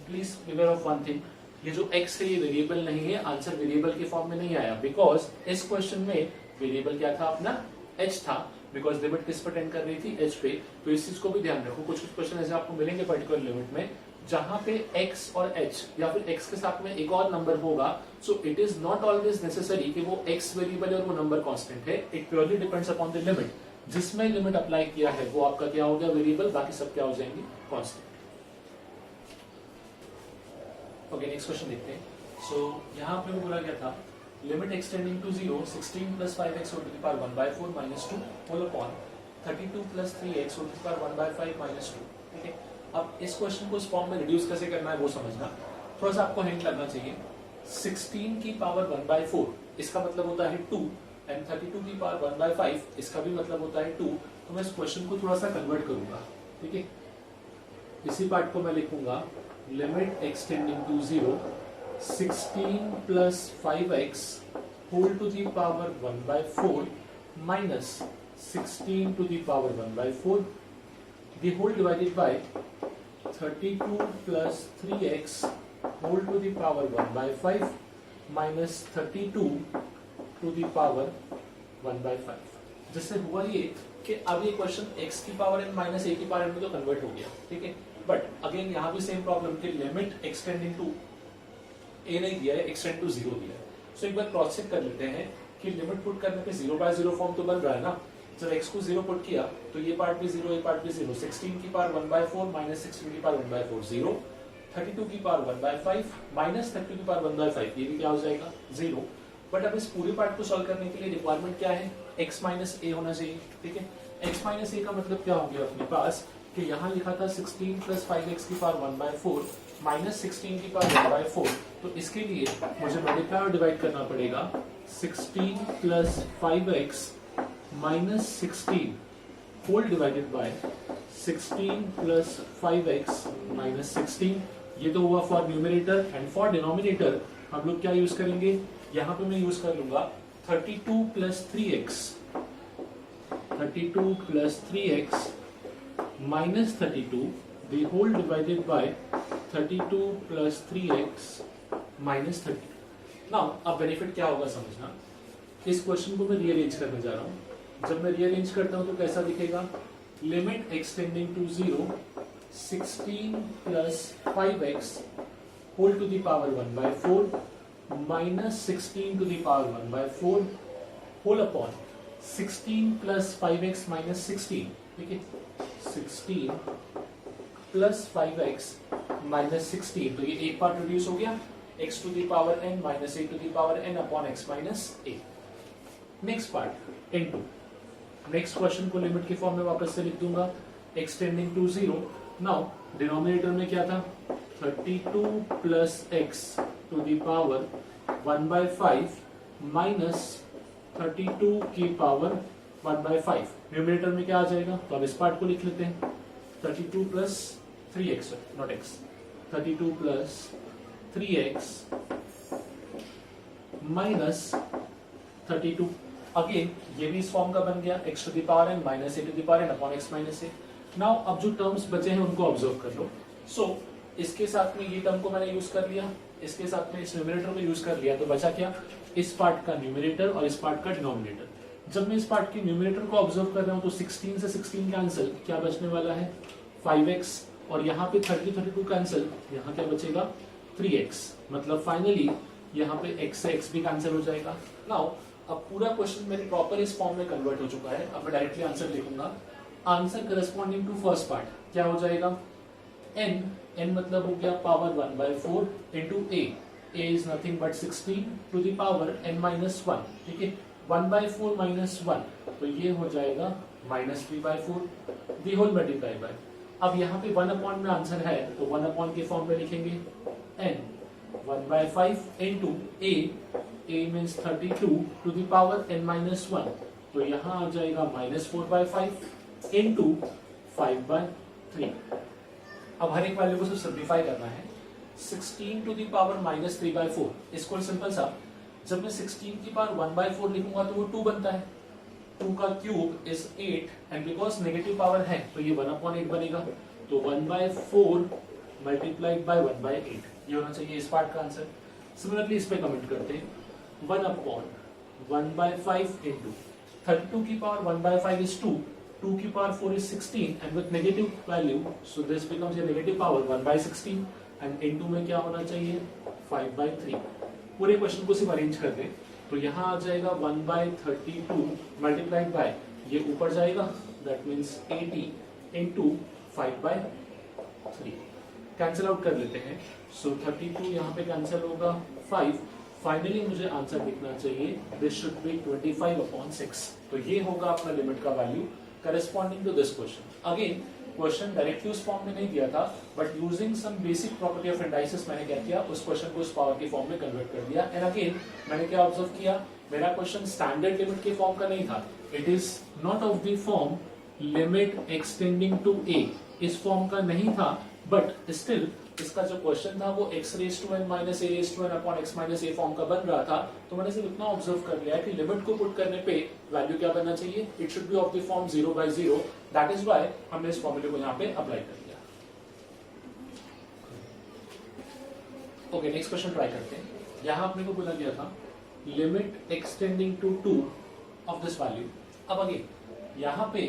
please beware of one thing, ये जो x है ये वेरिएबल नहीं है, आंसर वेरिएबल के फॉर्म में नहीं आया, बिकॉज इस क्वेश्चन में वेरिएबल क्या था अपना, h था, बिकॉज लिमिट किस पर टेंड कर रही थी, h पे। तो इस चीज को भी ध्यान रखो, कुछ कुछ क्वेश्चन ऐसे आपको मिलेंगे पर्टिकुलर लिमिट में जहां पे x और h या फिर x के साथ में एक और नंबर होगा। So it is not always necessary कि वो x वेरिएबल है और वो नंबर कांस्टेंट है, it purely depends upon the limit. जिसमें लिमिट अप्लाई किया है वो आपका क्या हो गया वेरिएबल, बाकी सब क्या हो जाएंगे कांस्टेंट। ओके नेक्स्ट क्वेश्चन देखते हैं। सो यहाँ पे बोला गया था limit extending to 0 16 plus 5x whole to the power 1/4 minus 2 whole upon 32 plus 3x whole to the power 1/5 minus 2। ठीक है, अब इस क्वेश्चन को इस फॉर्म में रिड्यूस कैसे करना है वो समझना, थोड़ा सा आपको हिंट लगना चाहिए। 16 की पावर 1/4 इसका मतलब होता है 2 एंड 32 की पावर 1/5 इसका भी मतलब होता है 2। तो मैं इस क्वेश्चन को थोड़ा सा कन्वर्ट करूंगा। ठीक है, इसी पार्ट को मैं लिखूंगा limit extending to 0 16 plus 5x whole to the power 1/4 minus 16 to the power 1/4 the whole divided by 32 plus 3x whole to the power 1/5 minus 32 to the power 1/5। जिससे हुआ ये कि अब ये क्वेश्चन x की पावर n माइनस a की power n में तो कन्वर्ट हो गया। ठीक है, बट अगेन यहाँ भी सेम प्रॉब्लम कि लिमिट एक्सटेंडिंग टू a नहीं दिया है, एक्सटेंड टू 0 दिया है। सो एक बार क्रॉस चेक कर लेते हैं कि लिमिट पुट करने पे 0/0 फॉर्म तो बन रहा है ना। जब x को 0 पुट किया तो ये पार्ट भी 0 ये पार्ट भी 0, 16 की पावर 1/4 माइनस 16 की पावर 1/4 0, 32 की पावर 1/5 माइनस 32 की पावर 1/5 ये भी क्या हो जाएगा 0। बट अब इस पूरे पार्ट को सॉल्व करने के लिए रिक्वायरमेंट क्या है, x माइनस a होना चाहिए। ठीक है, x माइनस a का मतलब क्या हो गया अपने पास कि यहाँ लिखा था 16 प्लस 5x की पावर 1/4 माइनस 16 की पावर 1/4, तो इसके लिए मुझे मल्टीप्लाई और डिवाइड करना पड़ेगा 16 plus 5x minus 16 whole divided by 16 plus 5x minus 16। ये तो हुआ for numerator and for denominator हम लोग क्या यूज करेंगे, यहाँ पे मैं यूज कर लूंगा 32 plus 3x 32 plus 3x minus 32 the whole divided by 32 plus 3x minus 30। Now अब बेनिफिट क्या होगा समझना, इस क्वेश्चन को मैं रीअरेंज करने जा रहा हूं। जब मैं रीअरेंज करता हूं तो कैसा दिखेगा, limit extending to 0 16 plus 5x whole to the power 1/4 minus 16 to the power 1/4 whole upon 16 plus 5x minus 16। ठीक है, 16 प्लस 5x माइनस 16, तो ये एक पार्ट रिड्यूस हो गया x to the power n minus a to the power n upon x minus a। Next part into, next question को limit के form में वापस से लिख दूंगा एक्सटेंडिंग टू 0। नाउ डिनोमिनेटर में क्या था 32 plus x to the power 1/5 minus 32 की पावर 1/5। न्यूमरेटर में क्या आ जाएगा, तो अब इस पार्ट को लिख लेते हैं 32 plus 3x not x 32 plus 3x minus 32। Again ये भी इस फॉर्म का बन गया x to the power n minus a to the power n upon x minus a। Now अब जो टर्म्स बचे हैं उनको ऑब्जर्व कर लो। सो इसके साथ में ये टर्म को मैंने यूज कर लिया, इसके साथ में इस न्यूमरेटर को यूज कर लिया, तो बचा क्या, इस पार्ट का न्यूमरेटर और इस पार्ट का डिनोमिनेटर। जब मैं इस पार्ट की न्यूमरेटर को ऑब्जर्व कर रहा हूं तो 16 से 16 कैंसिल, क्या बचने वाला है 5x, और यहाँ पे 32 कैंसिल, यहाँ क्या बचेगा 3x, मतलब फाइनली यहाँ पे x से x भी कैंसिल हो जाएगा। नाउ अब पूरा क्वेश्चन मेरे प्रॉपर इस फॉर्म में कन्वर्ट हो चुका है। अब मैं डायरेक्टली आंसर लिखूंगा, answer corresponding to first part क्या हो जाएगा, n मतलब हो गया power 1/4 into a is nothing but 16 to the power n minus 1। ठीक है, 1/4 माइनस 1, तो ये हो जाएगा minus 3/4 the whole multiply by. अब यहाँ पे 1 अपॉन में आंसर है तो 1 अपॉन के फॉर्म में लिखेंगे n 1/5 into a means 32 to the power n minus 1, तो यहाँ आ जाएगा माइनस 4/5 इंटू 5/3। अब हर एक वैल्यू को सिर्फ सिंप्लीफाई करना है। 16 टू द पावर माइनस 3/4, इसको सिंपल सा जब मैं 16 की पावर 1/4 लिखूंगा तो वो 2 बनता है, 2 का cube is 8 and because negative power है तो ये 1/8 बनेगा, तो 1/4 मल्टीप्लाइड बाय 1/8 ये होना चाहिए इस पार्ट का आंसर। सिमिलरली इस पे कमेंट करते हैं 1/1/5 इंटू 32 की पावर 1/5 इज 2, 2 की power 4 is 16 and with negative value so this becomes a negative power 1/16 and into में क्या होना चाहिए 5/3। पूरे क्वेश्चन को सिर्फ अरेंज कर दें तो यहाँ आ जाएगा 1/32 मल्टीप्लाइड बाय ये ऊपर जाएगा, that means 80 into 5/3। Cancel out कर लेते हैं। सो 32 यहाँ पे कैंसिल होगा 5। फाइनली मुझे आंसर दिखना चाहिए, दिस शुड बी 25/6। तो ये होगा अपना लिमिट का value corresponding to this question. Again question directly उस फॉर्म में नहीं दिया था, but using some basic property of indices मैंने क्या किया, उस क्वेश्चन को उस पावर के फॉर्म में कन्वर्ट कर दिया। एंड अगेन मैंने क्या ऑब्जर्व किया, मेरा क्वेश्चन स्टैंडर्ड लिमिट के फॉर्म का नहीं था, it is not of the form limit extending to a, इस फॉर्म का नहीं था, बट स्टिल इसका जो क्वेश्चन था वो x raise to n minus a raise to n upon x minus a form का बन रहा था। तो मैंने सिर्फ इतना ऑब्जर्व कर लिया कि लिमिट को पुट करने पे वैल्यू क्या बनना चाहिए, it should B of the form 0/0। That is why हमने इस फॉर्मूले को यहाँ पे अप्लाई कर दिया। ओके, नेक्स्ट क्वेश्चन ट्राई करते हैं। यहाँ अपने को बोला गया था limit extending to 2 of this value. अब अगेन यहाँ पे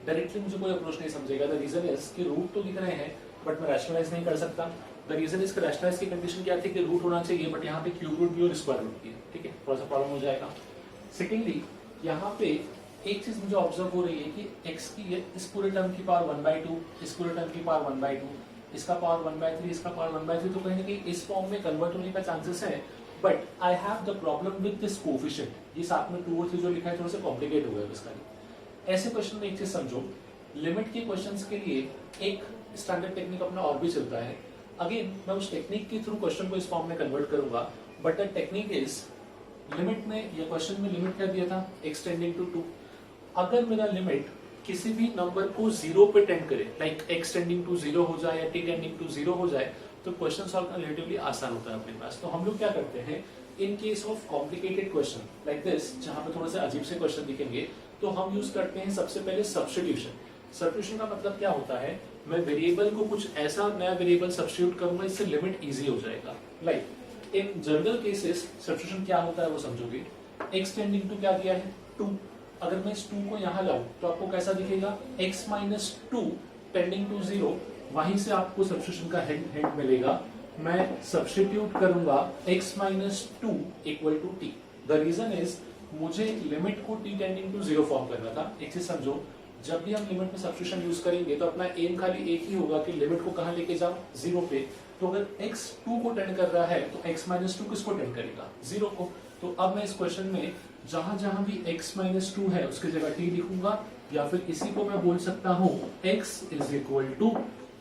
डायरेक्टली मुझे कोई अप्रोच नहीं समझेगा। द रीजन इज कि रूट तो दिख रहे हैं बट मैं रैशनलाइज नहीं कर सकता। द रीजन इज रैशनलाइज की कंडीशन क्या थी कि रूट होना चाहिए, बट यहाँ पे क्यूब रूट भी और स्क्वायर रूट भी है, ठीक है, थोड़ा सा प्रॉब्लम हो जाएगा। सेकेंडली यहाँ पे एक चीज मुझे ऑब्जर्व हो रही है कि x की इस पूरे टर्म की पावर 1/2, इस पूरे टर्म की पावर 1/2, इसका पावर 1/3, इसका पावर 1/3, तो कहीं ना कहीं इस फॉर्म में कन्वर्ट होने का चांसेस है। But I have the problem with this coefficient. ये साथ में 2 और 3 जो लिखा है थोड़ा सा कॉम्प्लिकेट हो गया इसका। ऐसे क्वेश्चन में एक चीज समझो, लिमिट के क्वेश्चंस के लिए एक स्टैंडर्ड टेक्निक अपना और भी चलता है। अगेन मैं उस टेक्निक के थ्रू क्वेश्चन को इस फॉर्म में कन्वर्ट करूंगा, but the technique is limit में या क्वेश्चन में लिमिट क्या दिया था, एक्सटेंडिंग टू 2। अगर मेरा लिमिट किसी भी नंबर को 0 पे टेंड करे, लाइक x टेंडिंग टू 0 हो जाए या t टेंडिंग टू 0 हो जाए, तो क्वेश्चन सॉल्व करना रिलेटिवली आसान होता है अपने पास। तो हम लोग क्या करते हैं, in case of complicated question like this, जहां पे थोड़े से अजीब से क्वेश्चन दिखेंगे, तो हम यूज करते हैं सबसे पहले सब्स्टिट्यूशन। सब्स्टिट्यूशन का मतलब क्या होता है, मैं वेरिएबल को कुछ ऐसा नया वेरिएबल सब्स्टिट्यूट करूंगा, इससे लिमिट इजी हो जाएगा। Like in general cases substitution क्या होता है वो समझोगे। x टेंडिंग टू क्या दिया है 2, अगर मैं इस 2 को यहाँ लाऊं तो आपको कैसा दिखेगा, x माइनस 2 टेंडिंग टू 0, वहीं से आपको सब्स्टिट्यूशन का हिंट मिलेगा। मैं सब्स्टिट्यूट करूंगा x minus 2 equal to t। The reason is मुझे लिमिट को t टेंडिंग टू 0 फॉर्म करना था। एक चीज समझो, जब भी हम लिमिट में सब्स्टिट्यूशन यूज करेंगे तो अपना एम खाली एक ही होगा कि लिमिट को कहां लेके जाओ, 0 पे। तो अगर x 2 को टेंड कर रहा है तो x माइनस 2 किसको टेंड करेगा, 0 को। तो अब मैं इस क्वेश्चन में जहां जहां भी x माइनस 2 है उसकी जगह t लिखूंगा, या फिर इसी को मैं बोल सकता हूं x is equal to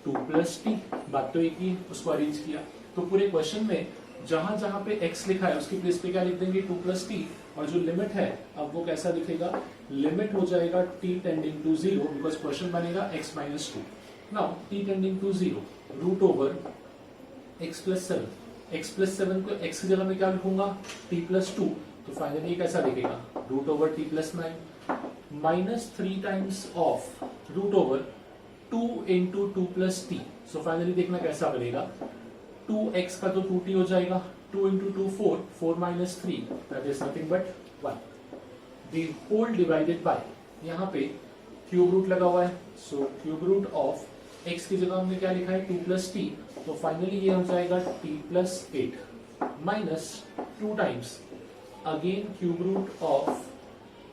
2 plus t. बात तो एक ही, उसको अरेंज किया। तो पूरे क्वेश्चन में जहां जहां पे x लिखा है उसकी प्लेस पे क्या लिख देंगे, 2 प्लस टी। और जो लिमिट है अब वो कैसा दिखेगा, लिमिट हो जाएगा t tending to 0, because question बनेगा x minus 2। Now t tending to 0 root over x plus 7, x plus 7 को x की जगह में क्या लिखूंगा, t प्लस 2। तो फाइनली कैसा दिखेगा, root over t plus 9 minus 3 times of root over 2 into 2 plus t. So finally देखना कैसा बनेगा, 2x का तो 2t हो जाएगा, 2 into 2 4, 4 minus 3, that is nothing but 1। The whole divided by, यहाँ पे क्यूब रूट लगा हुआ है, सो क्यूब रूट ऑफ x की जगह हमने क्या लिखा है, 2 प्लस टी। तो फाइनली ये हो जाएगा t plus 8 minus 2 times again cube root of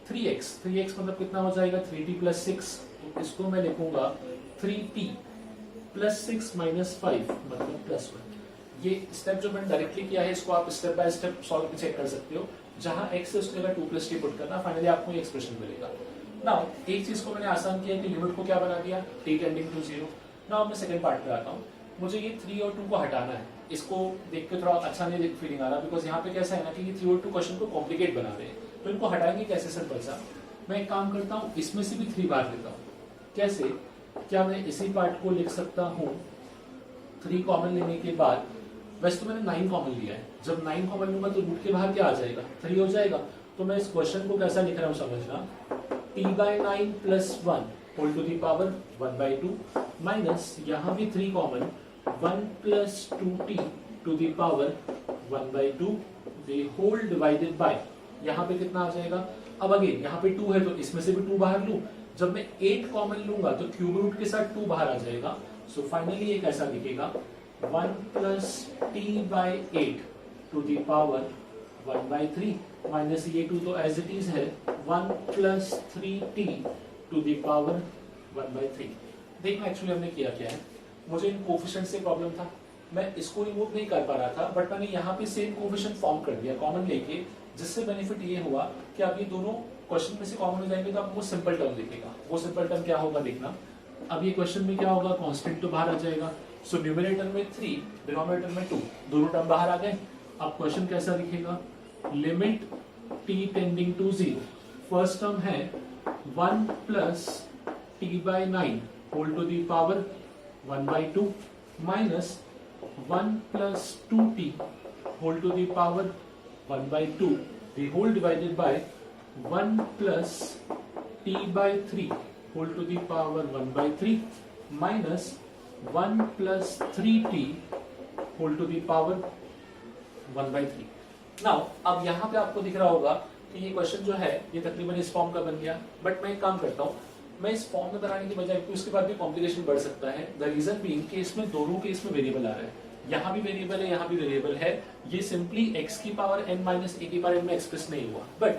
3x। 3x मतलब कितना हो जाएगा, 3t प्लस 6। तो इसको मैं लिखूंगा 3t प्लस 6 माइनस 5 मतलब प्लस 1। ये स्टेप जो मैंने डायरेक्टली किया है, इसको आप step by step solve check कर सकते हो। जहां x है उसकी जगह 2 प्लस टी पुट करना, फाइनली आपको ये एक्सप्रेशन मिलेगा। नाउ एक चीज को मैंने आसान किया कि लिमिट को क्या बना दिया, t टेंडिंग टू 0। नाउ मैं सेकंड पार्ट पे आता हूँ। मुझे ये 3 और 2 को हटाना है। इसको देख के थोड़ा अच्छा नहीं फीलिंग आ रहा, बिकॉज यहाँ पे कैसा है ना कि ये 3 और 2 क्वेश्चन को कॉम्प्लिकेट बना रहे हैं। तो इनको हटाएंगे कैसे सिंपल सा, मैं एक काम करता हूँ, इसमें से भी 3 बार लेता हूँ। कैसे, क्या मैं इसी पार्ट को लिख सकता हूँ 3 कॉमन लेने के बाद, वैसे तो मैंने 9 कॉमन लिया है, जब 9 कॉमन लूंगा तो रूट के बाहर क्या आ जाएगा, 3 हो जाएगा। तो मैं इस क्वेश्चन को कैसा लिख रहा हूँ समझना, t/9 plus 1 whole to the power 1/2 minus यहाँ भी 3 common 1 plus 2t to the power 1/2 the whole divided by, यहाँ पे कितना आ जाएगा। अब अगेन यहाँ पे 2 है तो इसमें से भी 2 बाहर लूं, जब मैं 8 कॉमन लूंगा तो क्यूब रूट के साथ 2 बाहर आ जाएगा। सो फाइनली ये कैसा दिखेगा, 1 plus t/8 to the power 1/3 minus ये 2 तो एज इट इज है 1 plus 3t to the power 1/3। देखना एक्चुअली हमने किया क्या है, मुझे इन कोफिशिएंट से प्रॉब्लम था, मैं इसको रिमूव नहीं कर पा रहा था, बट मैंने यहाँ पे सेम कोफिशिएंट फॉर्म कर दिया कॉमन लेके, जिससे बेनिफिट ये हुआ कि अब ये दोनों क्वेश्चन में से कॉमन हो जाएंगे तो आपको सिंपल टर्म दिखेगा। वो सिंपल टर्म क्या होगा देखना, अब ये क्वेश्चन में क्या होगा, कांस्टेंट तो बाहर आ जाएगा, सो न्यूमरेटर में 3 डिनोमिनेटर में 2, दोनों टर्म बाहर आ गए। अब क्वेश्चन कैसा दिखेगा, limit t tending to 0, first term है 1 plus t/9 whole to the power 1/2 minus 1 plus 2t whole to the power 1/2 the whole divided by 1 plus t/3 whole to the power 1/3 minus 1 plus 3t whole to the power 1/3। Now अब यहाँ पे आपको दिख रहा होगा कि ये question जो है ये तकरीबन इस फॉर्म का बन गया, बट मैं एक काम करता हूँ, मैं इस फॉर्म में बनाने की बजाय उसके बाद भी कॉम्प्लिकेशन बढ़ सकता है। द रीजन बीइंग कि इसमें दोनों के इसमें वेरिएबल आ रहा है, यहाँ भी वेरिएबल है, यहाँ भी वेरिएबल है, ये सिंपली x की पावर n माइनस a की पावर n में एक्सप्रेस नहीं हुआ। बट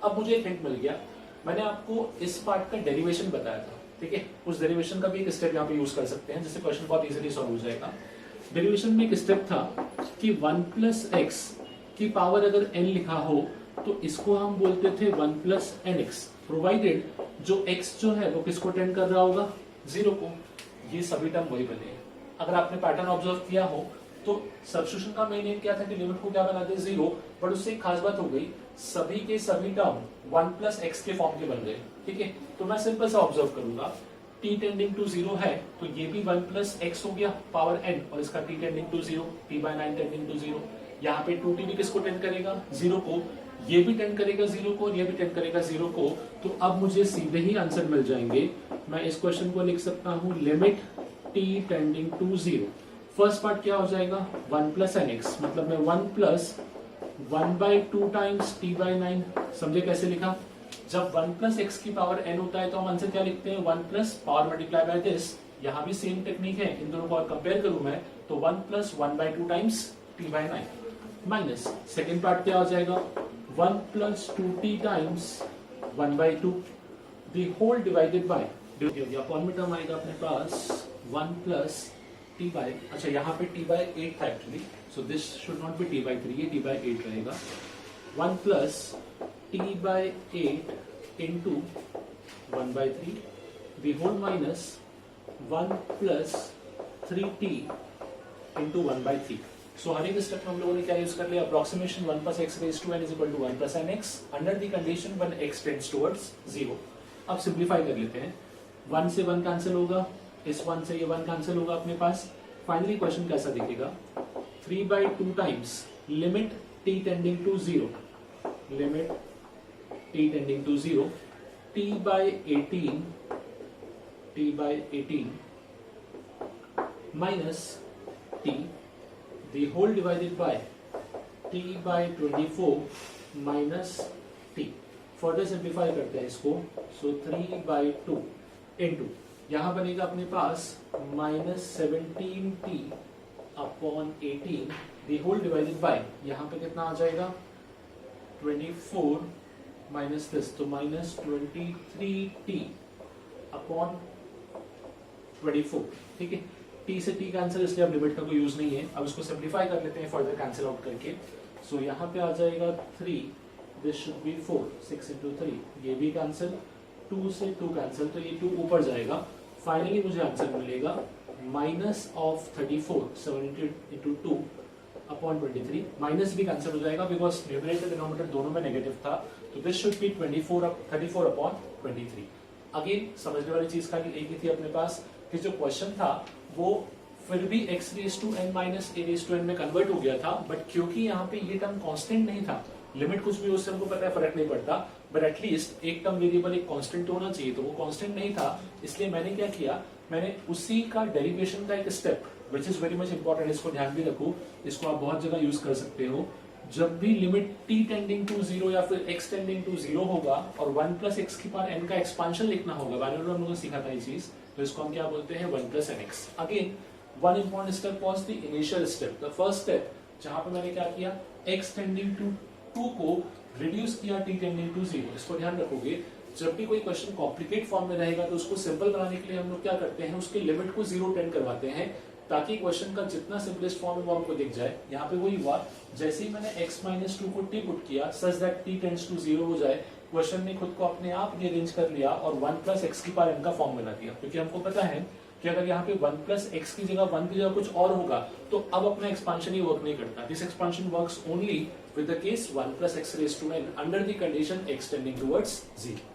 अब मुझे एक हिंट मिल गया, मैंने आपको इस पार्ट का डेरिवेशन बताया था, ठीक है, उस डेरिवेशन का भी एक स्टेप यहाँ पे यूज कर सकते हैं, जिससे क्वेश्चन बहुत इजीली सॉल्व हो जाएगा। डेरिवेशन में एक स्टेप था कि 1 प्लस एक्स की पावर अगर n लिखा हो तो इसको हम बोलते थे 1 प्लस nx, प्रोवाइडेड जो x जो है वो किसको टेंड कर रहा होगा, 0 को। ये सभी टर्म वही बने हैं। अगर आपने पैटर्न ऑब्जर्व किया हो तो सब्स्टिट्यूशन का मेन एम क्या था कि लिमिट को क्या बना दे 0, बट उससे एक खास बात हो गई, सभी के सभी टर्म 1 प्लस एक्स के फॉर्म के बन गए, ठीक है। तो मैं सिंपल सा ऑब्जर्व करूंगा, t टेंडिंग टू 0 है तो ये भी 1 प्लस एक्स हो गया पावर n, और इसका t tending to 0, t/9 tending to 0, यहाँ पे 2t भी किसको टेंड करेगा, 0 को, ये भी टेंड करेगा 0 को, ये भी टेंड करेगा 0 को। तो अब मुझे सीधे ही आंसर मिल जाएंगे। मैं इस क्वेश्चन को लिख सकता हूँ limit t tending to 0, first part क्या हो जाएगा 1 प्लस nx, मतलब मैं 1 प्लस 1/2 टाइम्स t/9, समझे कैसे लिखा, जब 1 प्लस एक्स की पावर n होता है तो हम आंसर क्या लिखते हैं, 1 plus power multiply by this. यहाँ भी सेम टेक्निक है, इन दोनों को और कंपेयर करूं मैं तो 1 plus 1/2 times t/9 minus second part क्या हो जाएगा 1 plus 2t times 1/2 the whole divided by, upon में टर्म आएगा अपने पास 1 प्लस t बाय, अच्छा यहाँ पे t/8 था actually, so this should not be t/3, ये t/8 रहेगा, 1 plus t/8 into 1/3 the whole minus 1 plus 3t into 1/3। So हर एक स्टेप में हम लोगों ने क्या यूज कर लिया, approximation 1 plus x raise to n is equal to 1 plus nx under the condition when x tends towards 0। अब सिंपलीफाई कर लेते हैं, 1 से 1 कैंसिल होगा, इस 1 से ये 1 कैंसिल होगा अपने पास। फाइनली क्वेश्चन कैसा दिखेगा, 3/2 times limit t tending to 0, limit t tending to 0 t/18 minus t the whole divided by t/24 minus t। Further simplify करते हैं इसको, सो 3/2 इंटू यहाँ बनेगा अपने पास minus 17t upon 18 the whole divided by, यहाँ पे कितना आ जाएगा 24 माइनस दिस, तो माइनस 23t अपॉन 24, ठीक है। t से t कैंसिल, इसलिए अब लिमिट का कोई यूज नहीं है। अब इसको सिंप्लीफाई कर लेते हैं फर्दर कैंसिल आउट करके, सो यहाँ पे आ जाएगा 3, दिस शुड बी 4, 6 इंटू 3, ये भी कैंसिल, 2 से 2 कैंसिल, तो ये 2 ऊपर जाएगा। फाइनली मुझे आंसर मिलेगा minus of 34 70 into 2 upon 23, minus भी कैंसिल हो जाएगा बिकॉज न्यूमरेटर डिनोमिनेटर दोनों में नेगेटिव था, तो this should B 34 upon 23। Again समझने वाली चीज खाली एक ही थी अपने पास कि जो क्वेश्चन था वो फिर भी x raise to n minus a raise to n में कन्वर्ट हो गया था, बट क्योंकि यहाँ पे ये टर्म कांस्टेंट नहीं था, लिमिट कुछ भी उससे हमको पता है फर्क नहीं पड़ता, बट एटलीस्ट एक टर्म वेरिएबल एक कांस्टेंट होना चाहिए, तो वो कांस्टेंट नहीं था, इसलिए मैंने क्या किया, मैंने उसी का डेरिवेशन का एक step which is very much important, इसको ध्यान भी रखो, इसको आप बहुत जगह यूज कर सकते हो। जब भी लिमिट t टेंडिंग टू 0 या फिर x टेंडिंग टू 0 होगा और 1 प्लस एक्स की पावर n का एक्सपांशन लिखना होगा, मैंने हम लोगों ने सीखा था ये चीज, तो इसको हम क्या बोलते हैं 1 plus nx। Again one important step was the initial step, the first step, जहां पे मैंने क्या किया, x टेंडिंग टू 2 को रिड्यूस किया t टेंडिंग टू 0। इसको ध्यान रखोगे, जब भी कोई क्वेश्चन कॉम्प्लिकेट फॉर्म में रहेगा तो उसको सिंपल बनाने के लिए हम लोग क्या करते हैं, उसके लिमिट को 0 टेंड करवाते हैं ताकि क्वेश्चन का जितना सिंपलेस्ट फॉर्म है वो हमको दिख जाए। यहाँ पे वही हुआ, जैसे ही मैंने x माइनस 2 को t पुट किया such that t tends to 0 हो जाए, क्वेश्चन ने खुद को अपने आप रीअरेंज कर लिया और 1 प्लस एक्स की पावर n का फॉर्म बना दिया। क्योंकि हमको पता है कि अगर यहाँ पे 1 प्लस एक्स की जगह 1 की जगह कुछ और होगा तो अब अपना एक्सपांशन ही वर्क नहीं करता। This expansion works only with the case 1 plus x raise to n under the condition x tending towards 0।